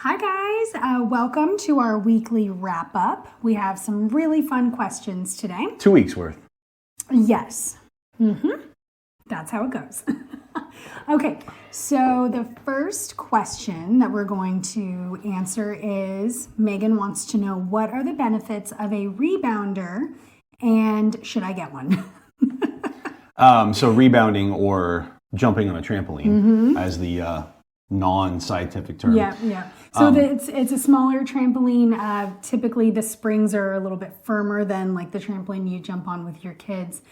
Hi guys, welcome to our weekly wrap up. We have some really fun questions today. 2 weeks worth. Yes. That's how it goes. Okay, so the first question that we're going to answer is Megan wants to know, what are the benefits of a rebounder and should I get one? So rebounding or jumping on a trampoline as the non-scientific term. Yeah. So it's a smaller trampoline. Typically the springs are a little bit firmer than like the trampoline you jump on with your kids.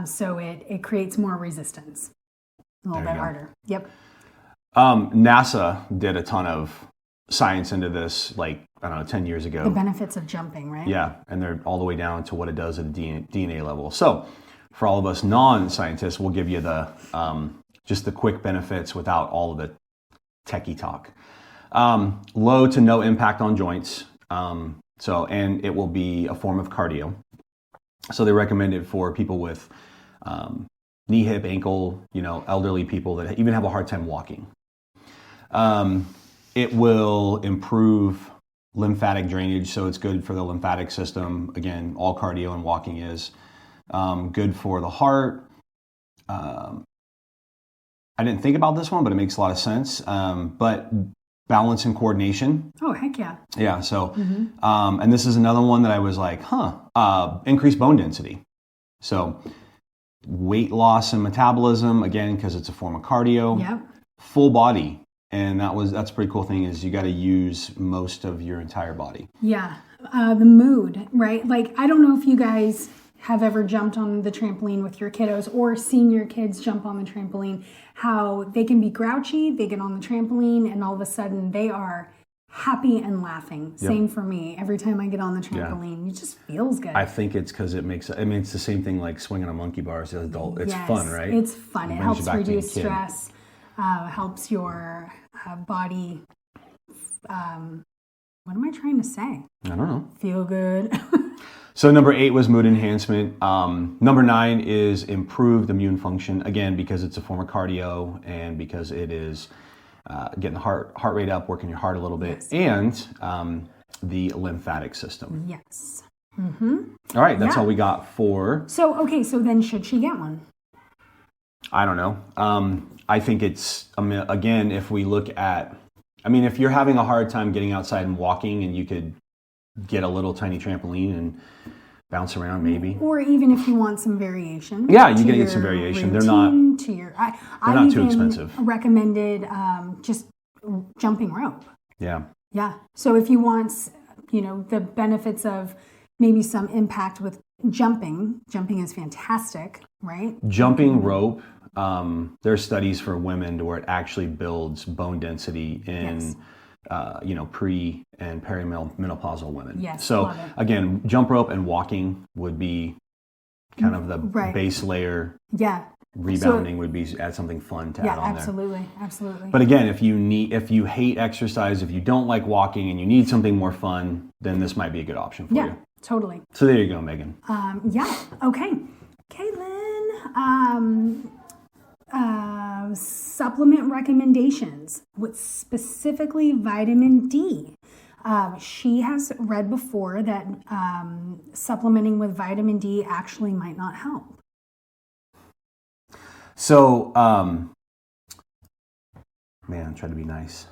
So it creates more resistance. A little bit harder. Yep. NASA did a ton of science into this, 10 years ago. The benefits of jumping, right? Yeah, and they're all the way down to what it does at a DNA level. So for all of us non-scientists, we'll give you the just the quick benefits without all of the techie talk. Low to no impact on joints. And it will be a form of cardio. So they recommend it for people with knee, hip, ankle, elderly people that even have a hard time walking. It will improve lymphatic drainage, so it's good for the lymphatic system. Again, all cardio and walking is good for the heart. I didn't think about this one, but it makes a lot of sense. But balance and coordination. Oh, heck yeah. Yeah, so, and this is another one that I was like, increased bone density. So weight loss and metabolism, again, because it's a form of cardio. Yep. Full body. And that's a pretty cool thing, is you got to use most of your entire body. Yeah. The mood, right? Like, I don't know if you guys have ever jumped on the trampoline with your kiddos or seen your kids jump on the trampoline, how they can be grouchy, they get on the trampoline, and all of a sudden they are happy and laughing. Yep. Same for me. Every time I get on the trampoline, it just feels good. I think it's because it's the same thing like swinging a monkey bar as an adult. It's fun, right? It's fun. It helps reduce stress, helps your body, what am I trying to say? I don't know. Feel good. So number 8 was mood enhancement. Number 9 is improved immune function, again, because it's a form of cardio and because it is getting the heart rate up, working your heart a little bit, and the lymphatic system. Yes. All right, that's all we got for... So then should she get one? I don't know. I think it's, again, if we look at... if you're having a hard time getting outside and walking, and you could get a little tiny trampoline and bounce around, maybe. Or even if you want some variation. Yeah, you can get some variation. They're not too expensive. Recommended just jumping rope. Yeah. Yeah. So if you want, the benefits of maybe some impact with jumping is fantastic, right? Jumping rope. There are studies for women where it actually builds bone density in pre and perimenopausal women. Yes, so again, jump rope and walking would be kind of the base layer. Yeah. Rebounding would be add something fun to add on absolutely. But again, if you hate exercise, if you don't like walking and you need something more fun, then this might be a good option for you. Yeah, totally. So there you go, Megan. Okay. Caitlin, supplement recommendations with specifically vitamin D. She has read before that supplementing with vitamin D actually might not help. So, I'm trying to be nice.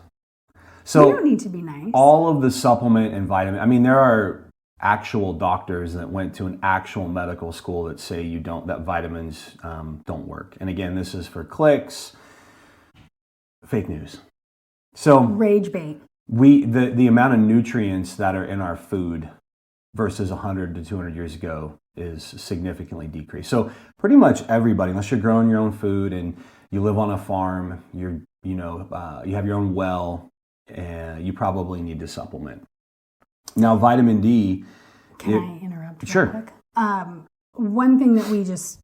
So you don't need to be nice. All of the supplement and vitamin, there are actual doctors that went to an actual medical school that say that vitamins don't work. And again, this is for clicks, fake news. So rage bait. The amount of nutrients that are in our food versus 100 to 200 years ago is significantly decreased. So pretty much everybody, unless you're growing your own food and you live on a farm, you have your own well, and you probably need to supplement. Now, vitamin D... Can I interrupt? Sure. Quick? One thing that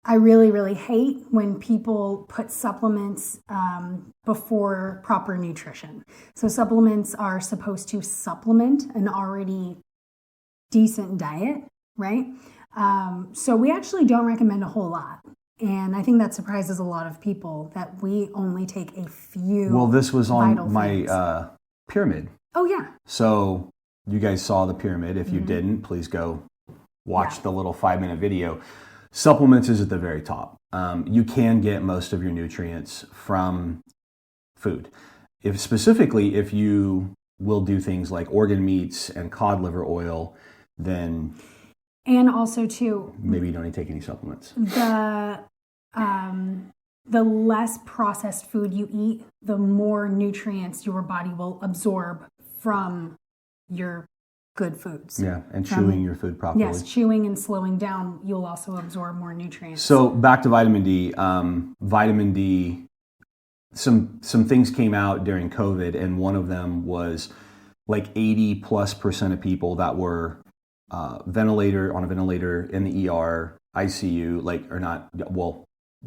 I really, really hate when people put supplements before proper nutrition. So supplements are supposed to supplement an already decent diet, right? So we actually don't recommend a whole lot. And I think that surprises a lot of people that we only take a few. Well, this was on my pyramid. Oh, yeah. So you guys saw the pyramid. If you didn't, please go watch the little 5-minute video. Supplements is at the very top. You can get most of your nutrients from food. If you will do things like organ meats and cod liver oil, then... And also, too... Maybe you don't need to take any supplements. The less processed food you eat, the more nutrients your body will absorb from your good foods. Yeah, and chewing your food properly. Yes, chewing and slowing down, you'll also absorb more nutrients. So back to vitamin D. Vitamin D, some things came out during COVID, and one of them was like 80+% of people that were on a ventilator in the ER, ICU,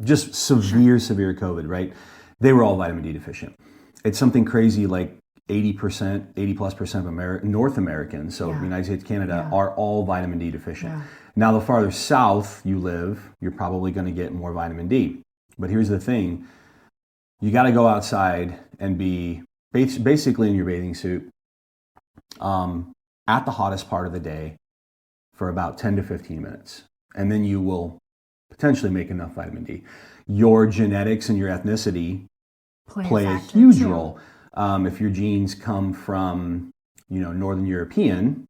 just severe COVID, right? They were all vitamin D deficient. It's something crazy like 80+% of North Americans, so United States, Canada, are all vitamin D deficient. Yeah. Now, the farther south you live, you're probably going to get more vitamin D. But here's the thing. You got to go outside and be basically in your bathing suit at the hottest part of the day for about 10 to 15 minutes. And then you will potentially make enough vitamin D. Your genetics and your ethnicity play a huge role. If your genes come from, Northern European,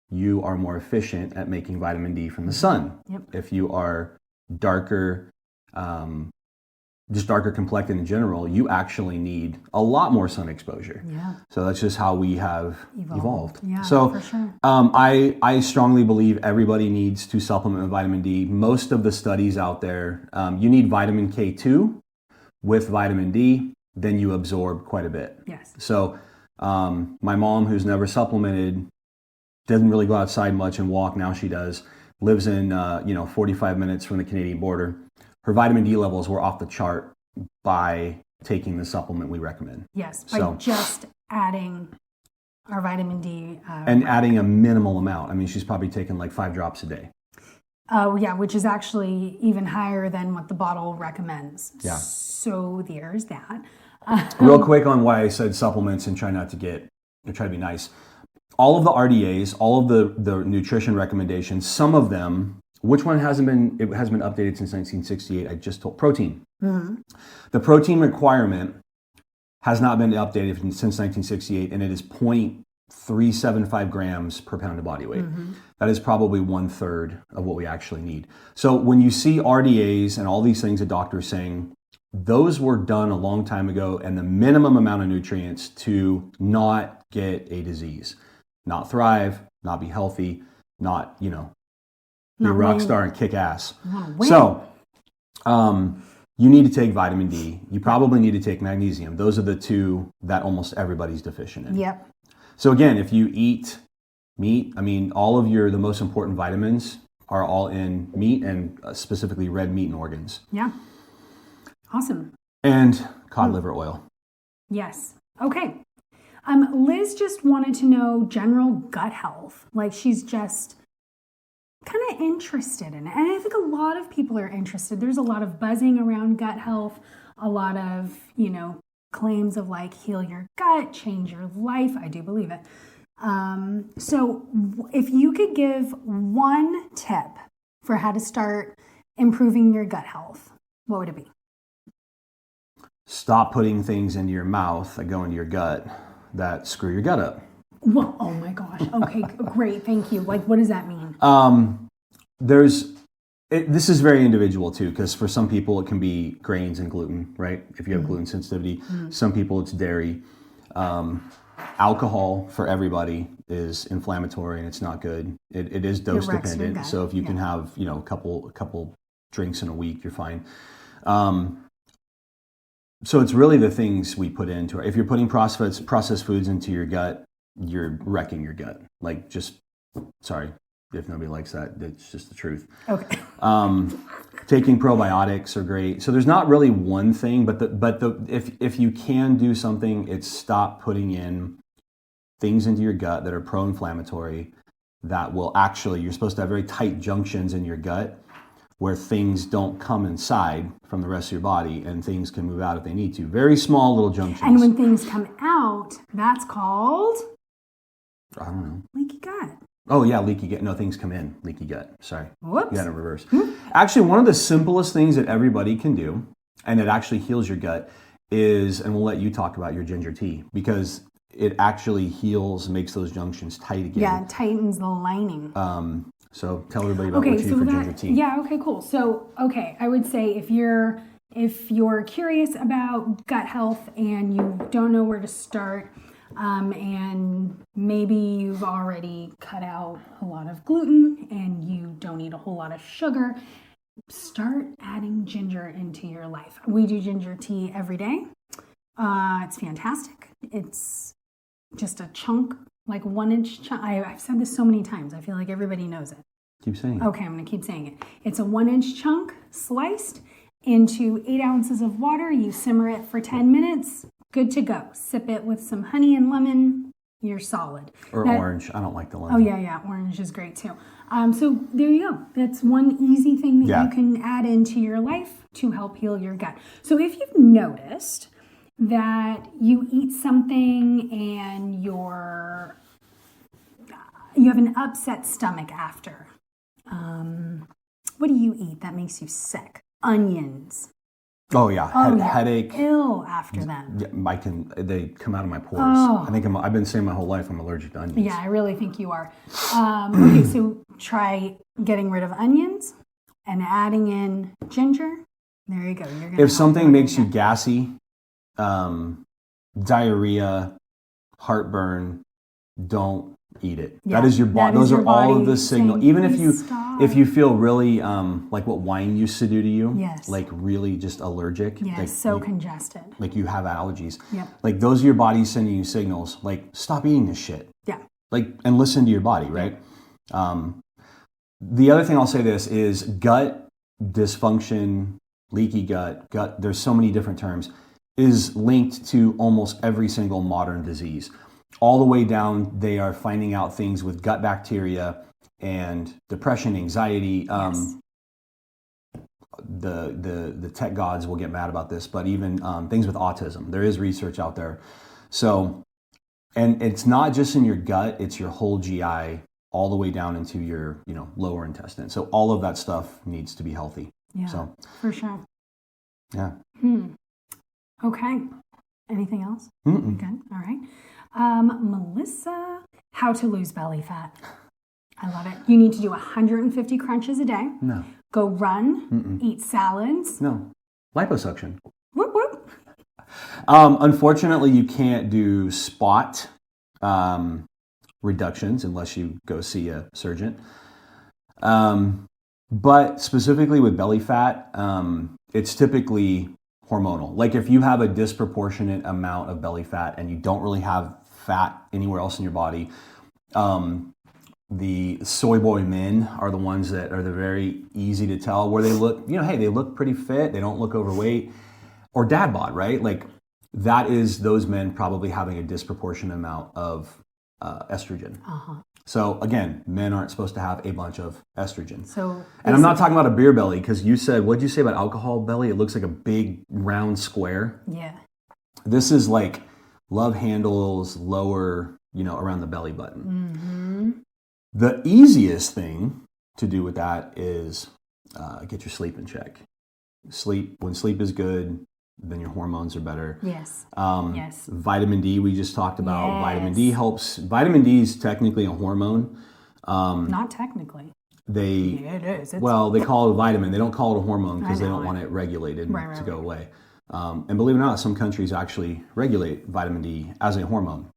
you are more efficient at making vitamin D from the sun. Yep. If you are darker, just darker complected in general, you actually need a lot more sun exposure. Yeah. So that's just how we have evolved. Yeah, so for sure. I strongly believe everybody needs to supplement with vitamin D. Most of the studies out there, you need vitamin K2 with vitamin D, then you absorb quite a bit. Yes. So my mom, who's never supplemented, doesn't really go outside much and walk. Now she does. Lives in 45 minutes from the Canadian border. Her vitamin D levels were off the chart by taking the supplement we recommend. Yes, by just adding our vitamin D. And adding a minimal amount. I mean, she's probably taking like 5 drops a day. Oh, yeah, which is actually even higher than what the bottle recommends. Yeah. So there's that. Real quick on why I said supplements and try to be nice. All of the RDAs, all of the nutrition recommendations, some of them, which one hasn't been updated since 1968? I just told protein. Mm-hmm. The protein requirement has not been updated since 1968, and it is 0.375 grams per pound of body weight. Mm-hmm. That is probably 1/3 of what we actually need. So when you see RDAs and all these things that doctors saying, those were done a long time ago, and the minimum amount of nutrients to not get a disease, not thrive, not be healthy, not, be a rock star and kick ass. So, you need to take vitamin D. You probably need to take magnesium. Those are the two that almost everybody's deficient in. Yep. So again, if you eat meat, all of the most important vitamins are all in meat, and specifically red meat and organs. Yeah. Awesome. And cod liver oil. Yes. Okay. Liz just wanted to know general gut health. Like, she's just kind of interested in it. And I think a lot of people are interested. There's a lot of buzzing around gut health, a lot of, claims of like heal your gut, change your life. I do believe it. So if you could give one tip for how to start improving your gut health, what would it be? Stop putting things into your mouth that go into your gut that screw your gut up. Well, oh my gosh. Okay, great. Thank you. Like, what does that mean? This is very individual too, because for some people it can be grains and gluten, right? If you have gluten sensitivity, some people it's dairy. Alcohol for everybody is inflammatory and it's not good. It is dose dependent. So if you can have, a couple drinks in a week, you're fine. So it's really the things we put into it. If you're putting processed foods into your gut, you're wrecking your gut. Like, just, sorry if nobody likes that. It's just the truth. Okay. Taking probiotics are great. So there's not really one thing, but if you can do something, it's stop putting in things into your gut that are pro-inflammatory that will actually, you're supposed to have very tight junctions in your gut where things don't come inside from the rest of your body and things can move out if they need to. Very small little junctions. And when things come out, out. That's called I don't know. leaky gut. Oh yeah, leaky gut. No, things come in. Leaky gut. Sorry. Whoops. You got it in reverse. Actually, one of the simplest things that everybody can do, and it actually heals your gut, is, and we'll let you talk about your ginger tea, because it actually heals, makes those junctions tight again. Yeah, it tightens the lining. So tell everybody about what you do for ginger tea. Yeah, okay, cool. So, I would say if you're curious about gut health and you don't know where to start, and maybe you've already cut out a lot of gluten and you don't eat a whole lot of sugar, start adding ginger into your life. We do ginger tea every day. It's fantastic. It's just a chunk, like 1 inch chunk. I've said this so many times. I feel like everybody knows it. Keep saying it. Okay, I'm going to keep saying it. It's a 1 inch chunk sliced into 8 ounces of water. You simmer it for 10 minutes. Good to go. Sip it with some honey and lemon. You're solid. Or orange. I don't like the lemon. Oh, yeah. Orange is great too. So there you go. That's one easy thing that you can add into your life to help heal your gut. So if you've noticed that you eat something and you have an upset stomach after, what do you eat that makes you sick? Onions. Oh yeah, headache. Ill after them. Yeah, they come out of my pores. Oh. I think I've been saying my whole life I'm allergic to onions. Yeah, I really think you are. Okay, so try getting rid of onions and adding in ginger. There you go. If something makes you gassy, diarrhea, heartburn, don't eat it. Yeah, that is your body. Those are all of the signals. Even if you feel really like what wine used to do to you, yes, like really just allergic, yes, like so congested, like you have allergies. Yep. Like those are your body sending you signals. Like stop eating this shit. Yeah. Like and listen to your body, right? The other thing I'll say this is gut dysfunction, leaky gut. There's so many different terms. Is linked to almost every single modern disease. All the way down, they are finding out things with gut bacteria and depression, anxiety. Yes. The tech gods will get mad about this, but even things with autism. There is research out there. So, and it's not just in your gut; it's your whole GI, all the way down into your lower intestine. So all of that stuff needs to be healthy. Yeah, so for sure. Yeah. Okay. Anything else? Mm-mm. Good. All right. Melissa, how to lose belly fat. I love it. You need to do 150 crunches a day. No. Go run. Eat salads. No. Liposuction. Whoop, whoop. Unfortunately, you can't do spot reductions unless you go see a surgeon. But specifically with belly fat, it's typically hormonal. Like if you have a disproportionate amount of belly fat and you don't really have fat anywhere else in your body, the soy boy men are the ones that are very easy to tell where they look, hey, they look pretty fit, they don't look overweight, or dad bod, right? Like that is those men probably having a disproportionate amount of estrogen. So again, men aren't supposed to have a bunch of estrogen. And I'm not talking about a beer belly, because you said, what'd you say about alcohol belly? It looks like a big round square. Yeah. This is like love handles lower, around the belly button. The easiest thing to do with that is get your sleep in check. When sleep is good, then your hormones are better. Yes. Yes. Vitamin D, we just talked about. Yes. Vitamin D helps. Vitamin D is technically a hormone. Not technically. Yeah, it is. Well, they call it a vitamin. They don't call it a hormone because they don't want it regulated to go away. And believe it or not, some countries actually regulate vitamin D as a hormone.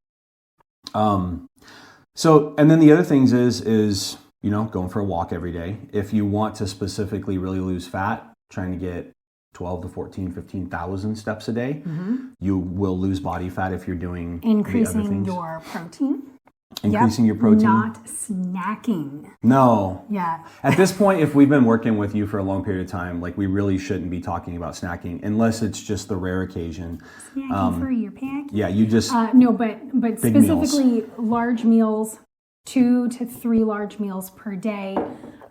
So, and then the other things is going for a walk every day. If you want to specifically really lose fat, trying to get 12 to 14, 15,000 steps a day, you will lose body fat if you're doing increasing your protein. Increasing your protein. Not snacking. No. Yeah. At this point, if we've been working with you for a long period of time, like we really shouldn't be talking about snacking unless it's just the rare occasion. Snacking for your pancakes? Yeah, you just... no, but specifically large meals, 2 to 3 large meals per day.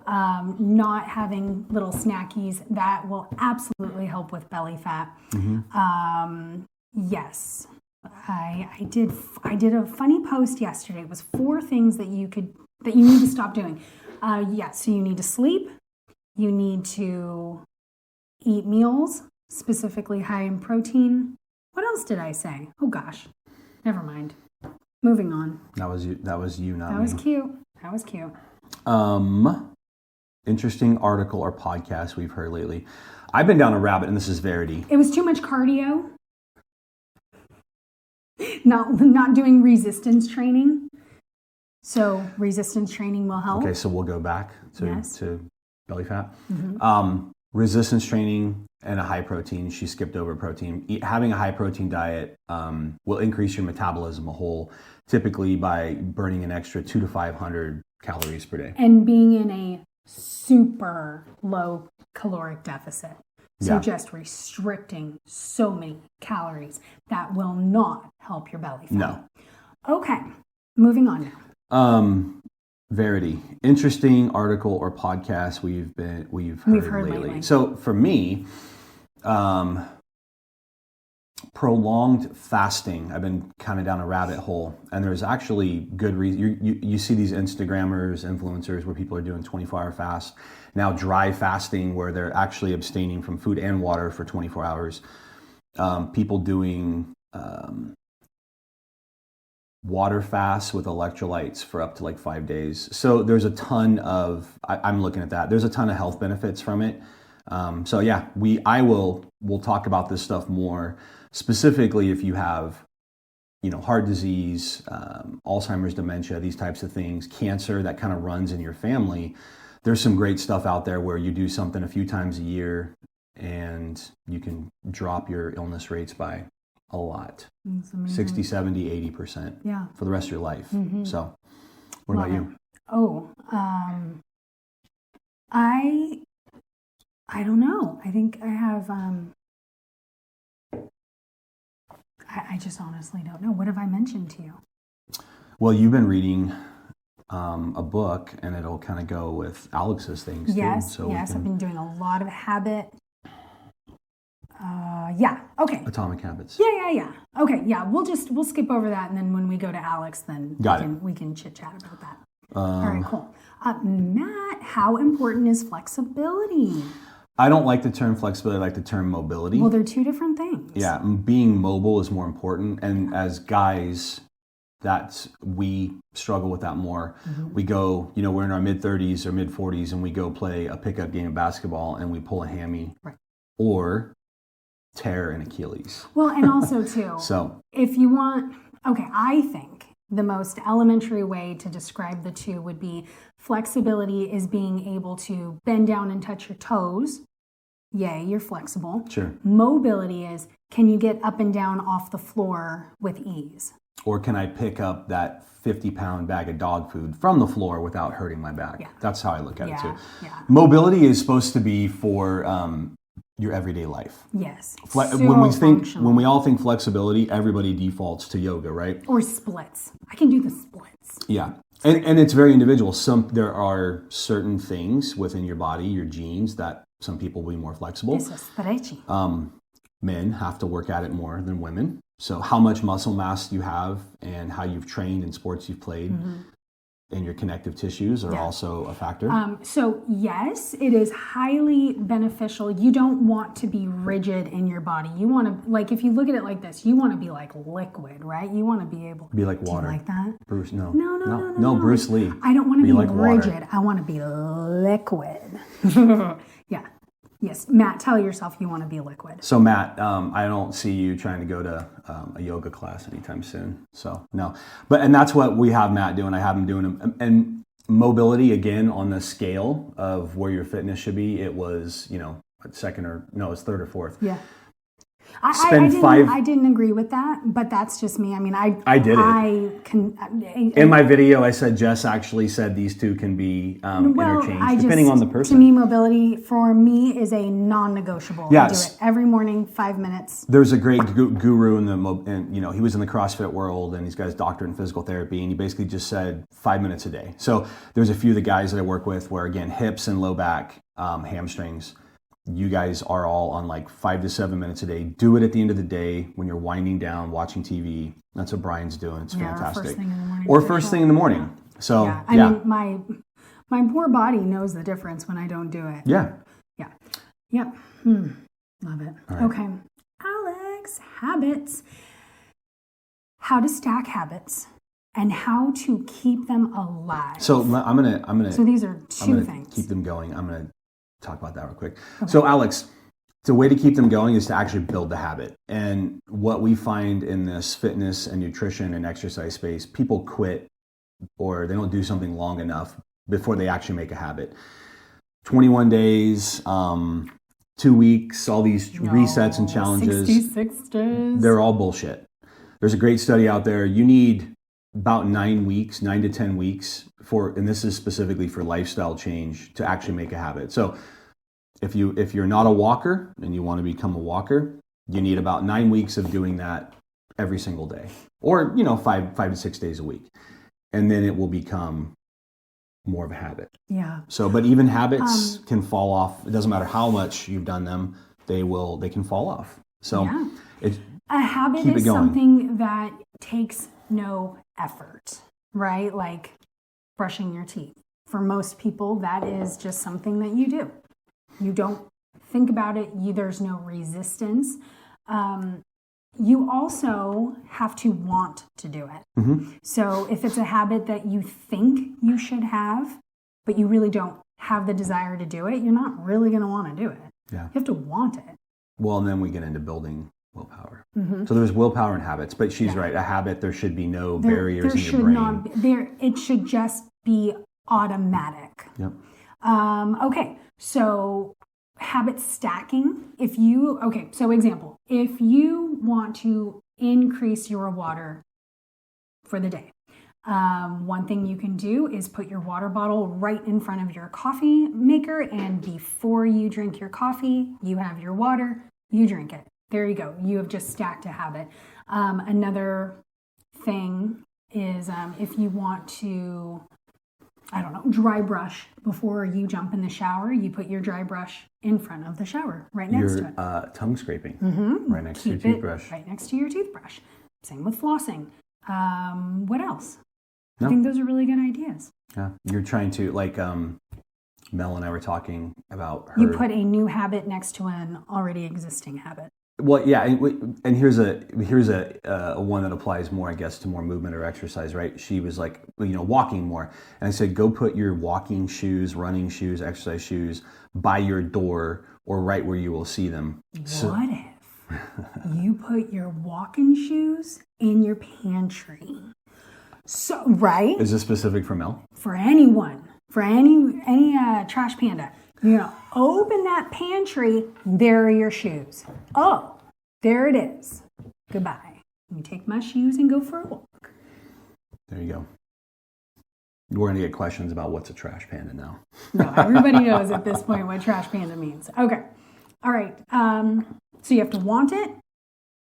Not having little snackies, that will absolutely help with belly fat. Yes. I did a funny post yesterday. It was 4 things that you need to stop doing. So you need to sleep. You need to eat meals, specifically high in protein. What else did I say? Oh gosh, never mind. Moving on. That was you, not me. That was cute. Interesting article or podcast we've heard lately. I've been down a rabbit, and this is Verity. It was too much cardio. Not doing resistance training. So resistance training will help. Okay, so we'll go back to belly fat. Mm-hmm. Resistance training and a high protein. She skipped over protein. Having a high protein diet will increase your metabolism a whole, typically by burning an extra 200 to 500 calories per day. And being in a super low caloric deficit. So just restricting so many calories, that will not help your belly fat. No. Okay, moving on now. Verity, interesting article or podcast we've heard lately. So for me, prolonged fasting. I've been kind of down a rabbit hole, and there's actually good reason. You see these Instagrammers, influencers, where people are doing 24-hour fast. Now dry fasting, where they're actually abstaining from food and water for 24 hours. People doing water fasts with electrolytes for up to like 5 days. So there's a ton of, I'm looking at that. There's a ton of health benefits from it. We'll talk about this stuff more specifically if you have, heart disease, Alzheimer's, dementia, these types of things, cancer that kind of runs in your family. There's some great stuff out there where you do something a few times a year and you can drop your illness rates by a lot. 60, 70, 80% for the rest of your life. Mm-hmm. So what about you? I don't know. I think I have, I just honestly don't know. What have I mentioned to you? Well, you've been reading a book, and it'll kind of go with Alex's things too. So I've been doing a lot of habit. Okay. Atomic Habits. Yeah. Okay, yeah. We'll skip over that, and then when we go to Alex, then we can chit chat about that. All right, cool. Matt, how important is flexibility? I don't like the term flexibility. I like the term mobility. Well, they're 2 different things. Yeah, being mobile is more important, and as guys, we struggle with that more. Mm-hmm. We go, we're in our mid-30s or mid-40s, and we go play a pickup game of basketball, and we pull a hammy, or tear an Achilles. Well, and also too, so if you want, I think the most elementary way to describe the 2 would be flexibility is being able to bend down and touch your toes. Yay, you're flexible. Sure. Mobility is, can you get up and down off the floor with ease? Or can I pick up that 50-pound bag of dog food from the floor without hurting my back? Yeah. That's how I look at it too. Yeah. Mobility is supposed to be for your everyday life. Yes. When we all think flexibility, everybody defaults to yoga, right? Or splits. I can do the splits. Yeah. And it's very individual. There are certain things within your body, your genes, that some people will be more flexible. Eso es stretchy. Men have to work at it more than women. So how much muscle mass you have and how you've trained in sports you've played and your connective tissues are also a factor. So yes, it is highly beneficial. You don't want to be rigid in your body. You want to, if you look at it like this, you want to be like liquid, right? You want to be able to be like water. Do you like that? Bruce, no. No, Bruce Lee. I don't want to be like rigid. Water. I want to be liquid. Yeah. Yes, Matt, tell yourself you want to be liquid. So Matt, I don't see you trying to go to a yoga class anytime soon. So no, and that's what we have Matt doing. I have him doing, and mobility again on the scale of where your fitness should be. It was it's 3rd or 4th. Yeah. I didn't agree with that, but that's just me. I mean, I did it. In my video, I said Jess actually said these 2 can be interchanged depending on the person. To me, mobility for me is a non-negotiable. Yes. I do it every morning, 5 minutes. There's a great guru he was in the CrossFit world, and he's got his doctorate in physical therapy, and he basically just said 5 minutes a day. So there's a few of the guys that I work with where, again, hips and low back, hamstrings, You guys are all on like 5 to 7 minutes a day. Do it at the end of the day when you're winding down, watching TV. That's what Brian's doing. It's fantastic. Or first thing in the morning. So, I mean, my poor body knows the difference when I don't do it. Yeah. Yeah. Yep. Love it. Right. Okay. Alex, habits. How to stack habits and how to keep them alive. So I'm gonna. So these are two things. Keep them going. I'm gonna talk about that real quick. Okay. So Alex, the way to keep them going is to actually build the habit. And what we find in this fitness and nutrition and exercise space, people quit or they don't do something long enough before they actually make a habit. 21 days, 2 weeks, all these resets and challenges. 66 days. They're all bullshit. There's a great study out there. You need about 9 to 10 weeks and this is specifically for lifestyle change, to actually make a habit. So if you're not a walker and you want to become a walker, you need about 9 weeks of doing that every single day, or 5 to 6 days a week, and then it will become more of a habit. Yeah. So, but even habits can fall off. It doesn't matter how much you've done them; they can fall off. So, a habit is something that takes no effort, right? Like brushing your teeth. For most people, that is just something that you do. You don't think about it. There's no resistance. You also have to want to do it. Mm-hmm. So if it's a habit that you think you should have, but you really don't have the desire to do it, you're not really going to want to do it. Yeah. You have to want it. Well, and then we get into building willpower. Mm-hmm. So there's willpower and habits, but she's right. A habit, there should be no barriers in your brain. It should just be automatic. Yep. Okay, so habit stacking. Example, if you want to increase your water for the day, one thing you can do is put your water bottle right in front of your coffee maker, and before you drink your coffee, you have your water, you drink it. There you go. You have just stacked a habit. Another thing is if you want to, dry brush before you jump in the shower, you put your dry brush in front of the shower, right next to it. Your tongue scraping, right next to your toothbrush. Right next to your toothbrush. Same with flossing. What else? No. I think those are really good ideas. Yeah, you're trying to, like Mel and I were talking about her. You put a new habit next to an already existing habit. Well, yeah, and here's a one that applies more, I guess, to more movement or exercise, right? She was like, walking more, and I said, go put your walking shoes, running shoes, exercise shoes by your door or right where you will see them. What if you put your walking shoes in your pantry? So, right? Is this specific for Mel? For anyone, for any trash panda. You're going to open that pantry, there are your shoes. Oh, there it is. Goodbye. Let me take my shoes and go for a walk. There you go. We're going to get questions about what's a trash panda now. No, everybody knows at this point what trash panda means. Okay. All right. So you have to want it.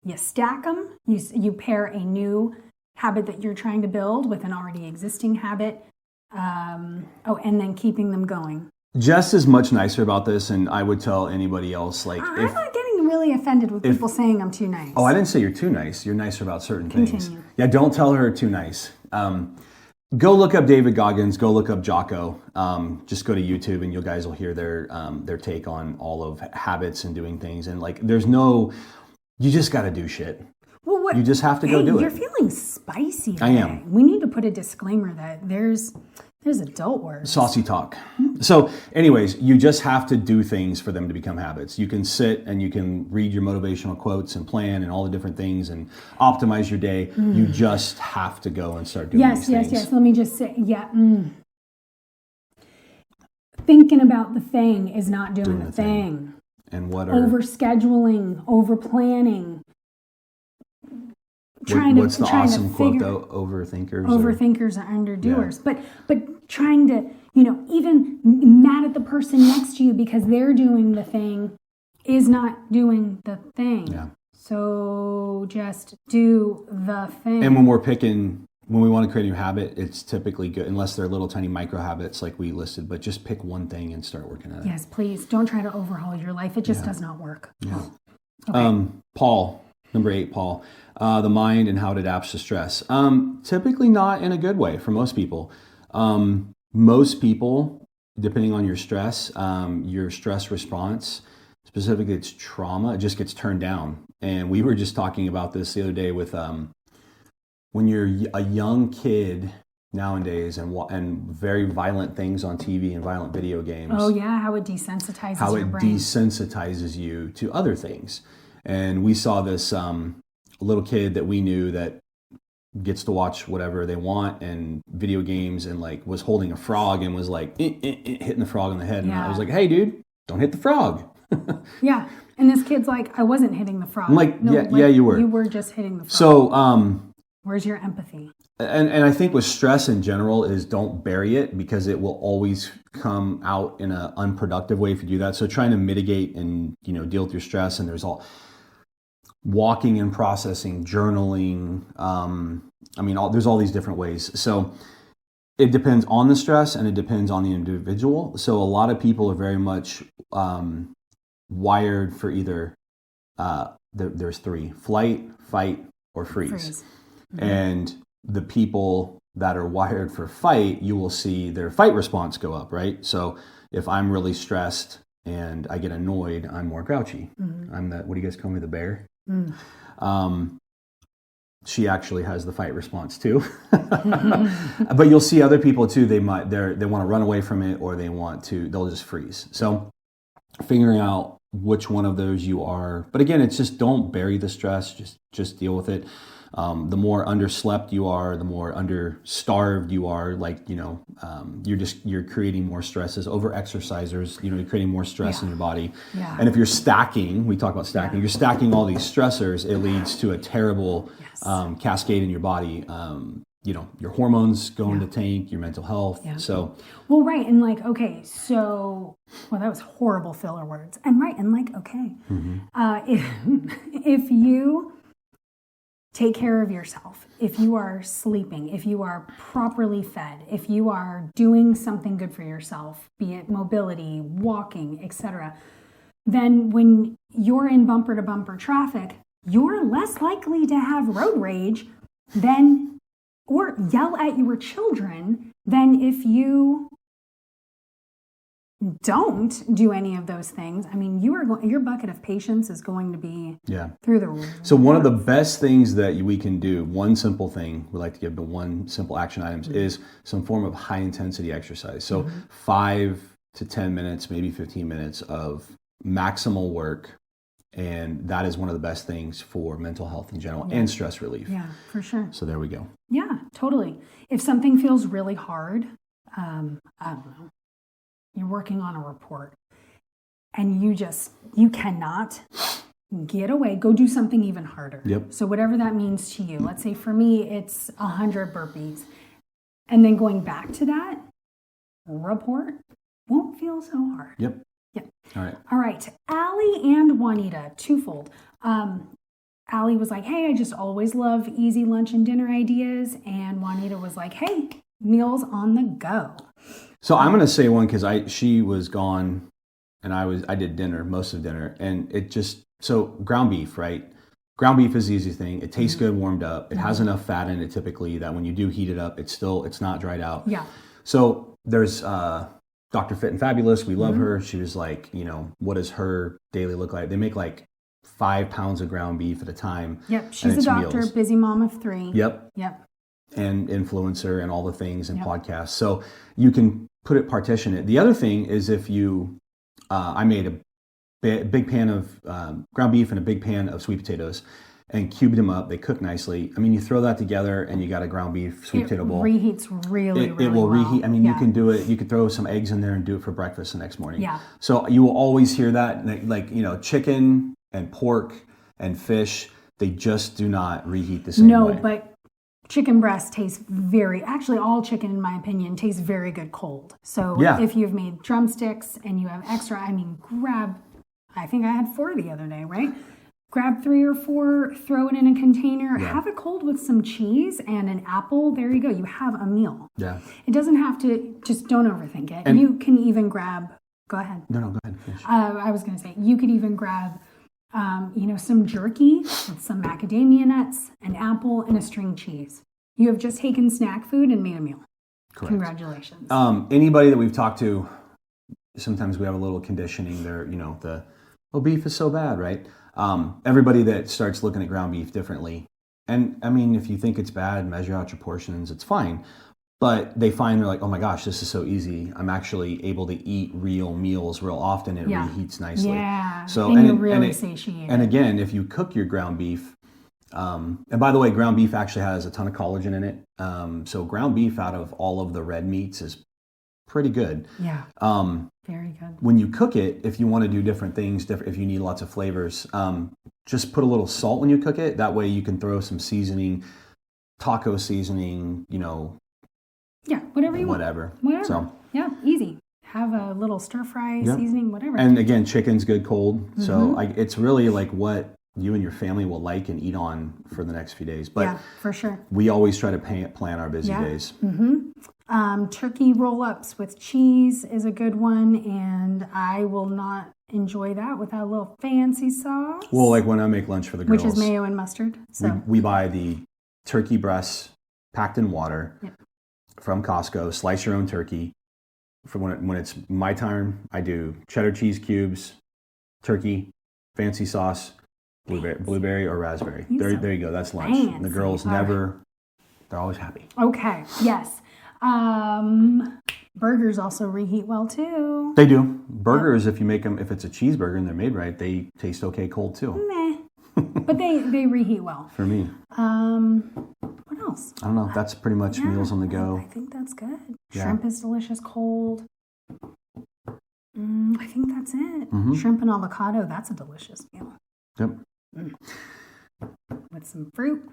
You stack them. You pair a new habit that you're trying to build with an already existing habit. And then keeping them going. Just as much nicer about this, and I would tell anybody else, I'm not getting really offended with people saying I'm too nice. Oh, I didn't say you're too nice. You're nicer about certain Continue. things. Yeah, don't tell her too nice. Go look up David Goggins. Go look up Jocko. Just go to YouTube, and you guys will hear their take on all of habits and doing things. And you just got to do shit. Well, you just have to go do it. You're feeling spicy today. I am. We need to put a disclaimer that there's adult words. Saucy talk. So anyways, you just have to do things for them to become habits. You can sit and you can read your motivational quotes and plan and all the different things and optimize your day. You just have to go and start doing these things. Yes. Let me just say, Thinking about the thing is not doing the thing. And what are... Over-scheduling, over-planning. What's the awesome quote though? Overthinkers are underdoers. Yeah. But trying to, even mad at the person next to you because they're doing the thing is not doing the thing. Yeah. So just do the thing. And when we're picking when we want to create a new habit, it's typically good, unless they're little tiny micro habits like we listed, but just pick one thing and start working at it. Yes, please. Don't try to overhaul your life. It just does not work. Yeah. Okay. Paul, number 8, Paul, the mind and how it adapts to stress. Typically not in a good way for most people. Most people, depending on your stress response, specifically it's trauma, it just gets turned down. And we were just talking about this the other day with when you're a young kid nowadays and very violent things on TV and violent video games. Oh yeah, how it desensitizes your brain. Desensitizes you to other things. And we saw this little kid that we knew that gets to watch whatever they want and video games, and like was holding a frog and was like hitting the frog on the head. And I was like, hey dude, don't hit the frog. Yeah. And this kid's like, I wasn't hitting the frog. I'm like, no, yeah, you were. You were just hitting the frog. So where's your empathy? And I think with stress in general is don't bury it, because it will always come out in an unproductive way if you do that. So trying to mitigate and deal with your stress, and there's all walking and processing, journaling. There's all these different ways. So it depends on the stress and it depends on the individual. So a lot of people are very much wired for either there's 3: flight, fight, or freeze. Mm-hmm. And the people that are wired for fight, you will see their fight response go up, right? So if I'm really stressed and I get annoyed, I'm more grouchy. Mm-hmm. I'm what do you guys call me, the bear? Mm. She actually has the fight response too. But you'll see other people too, they want to run away from it, or they'll just freeze. So figuring out which one of those you are. But again, it's just don't bury the stress, just deal with it. The more underslept you are, the more understarved you are, you're creating more stresses. Over exercisers, you're creating more stress in your body. Yeah. And if you're stacking, we talk about stacking, you're stacking all these stressors, it leads to a terrible cascade in your body. Your hormones go into tank, your mental health. Yeah. So, well, right. And that was horrible filler words. And right. And if you take care of yourself, if you are sleeping, if you are properly fed, if you are doing something good for yourself, be it mobility, walking, etc., then when you're in bumper to bumper traffic, you're less likely to have road rage or yell at your children than if you don't do any of those things. I mean, your bucket of patience is going to be through the roof. So one of the best things that we can do, one simple thing we like to give the one simple action items, is some form of high intensity exercise. So 5 to 10 minutes, maybe 15 minutes of maximal work. And that is one of the best things for mental health in general and stress relief. Yeah, for sure. So there we go. Yeah, totally. If something feels really hard, I don't know, you're working on a report and you cannot get away, go do something even harder. Yep. So whatever that means to you, let's say for me, it's 100 burpees. And then going back to that report won't feel so hard. Yep. Yep. All right. Allie and Juanita, twofold. Allie was like, hey, I just always love easy lunch and dinner ideas. And Juanita was like, hey, meals on the go. So I'm going to say one, because she was gone and I did dinner, most of dinner, and so ground beef, right? Ground beef is the easy thing. It tastes good warmed up. It has enough fat in it typically that when you do heat it up, it's not dried out. Yeah. So there's Dr. Fit and Fabulous. We love her. She was like, what does her daily look like? They make like 5 pounds of ground beef at a time. Yep. She's a doctor, meals. Busy mom of 3. Yep. And influencer and all the things and podcasts. So you can partition it. The other thing is if I made a big pan of ground beef and a big pan of sweet potatoes and cubed them up. They cook nicely. I mean, you throw that together and you got a ground beef sweet potato bowl. It reheats really It will well. reheat. I mean, you can do it. You could throw some eggs in there and do it for breakfast the next morning. Yeah. So you will always hear that, chicken and pork and fish, they just do not reheat the same way. No, but chicken breast tastes all chicken, in my opinion, tastes very good cold. So if you've made drumsticks and you have extra, I think I had 4 the other day, right? grab 3 or 4, throw it in a container, Yeah. have it cold with some cheese and an apple. There you go. You have a meal. Yeah. It doesn't have to, just don't overthink it. And you can even grab, go ahead. No, go ahead. Finish. I was going to say, you could even grab, some jerky with some macadamia nuts, an apple, and a string cheese. You have just taken snack food and made a meal. Correct. Congratulations. Anybody that we've talked to, sometimes we have a little conditioning there, beef is so bad, right? Everybody that starts looking at ground beef differently. And I mean, if you think it's bad, measure out your portions, it's fine. But they find they're like, oh my gosh, this is so easy. I'm actually able to eat real meals real often. It reheats nicely. Yeah. So, and you're really satiated. And again, if you cook your ground beef, and by the way, ground beef actually has a ton of collagen in it. So ground beef out of all of the red meats is pretty good. Yeah. Very good. When you cook it, if you want to do different things, if you need lots of flavors, just put a little salt when you cook it. That way you can throw some seasoning, taco seasoning, Yeah, whatever you want. Whatever. So, yeah, easy. Have a little stir fry seasoning, whatever. And again, chicken's good cold. So it's really like what you and your family will like and eat on for the next few days. But yeah, for sure. We always try to plan our busy days. Turkey roll-ups with cheese is a good one, and I will not enjoy that without a little fancy sauce. Well, like when I make lunch for the girls. Which is mayo and mustard. So we buy the turkey breasts packed in water from Costco. Slice your own turkey. For when it's my time, I do cheddar cheese cubes, turkey, fancy sauce, blueberry or raspberry. There you go. That's lunch. Fancy. The girls they're always happy. Okay. Yes. Burgers also reheat well too. They do. Burgers, if you make them, if it's a cheeseburger and they're made right, they taste okay cold too. Meh. But they reheat well. For me. What else? I don't know. That's pretty much meals on the go. I think that's good. Yeah. Shrimp is delicious cold. I think that's it. Mm-hmm. Shrimp and avocado, that's a delicious meal. Yep. With some fruit.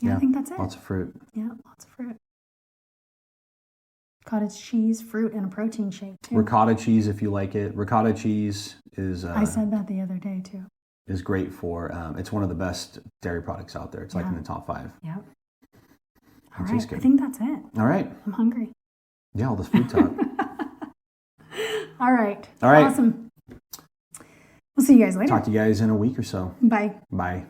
Yeah, I think that's it. Lots of fruit. Yeah, lots of fruit. Cottage cheese, fruit, and a protein shake too. Ricotta cheese, if you like it. Ricotta cheese is... I said that the other day too. Is great for... it's one of the best dairy products out there. It's like in the top 5. Yep. All It right, good. I think that's it. All right. I'm hungry. Yeah, all this food talk. All right. All right. Awesome. We'll see you guys later. Talk to you guys in a week or so. Bye. Bye.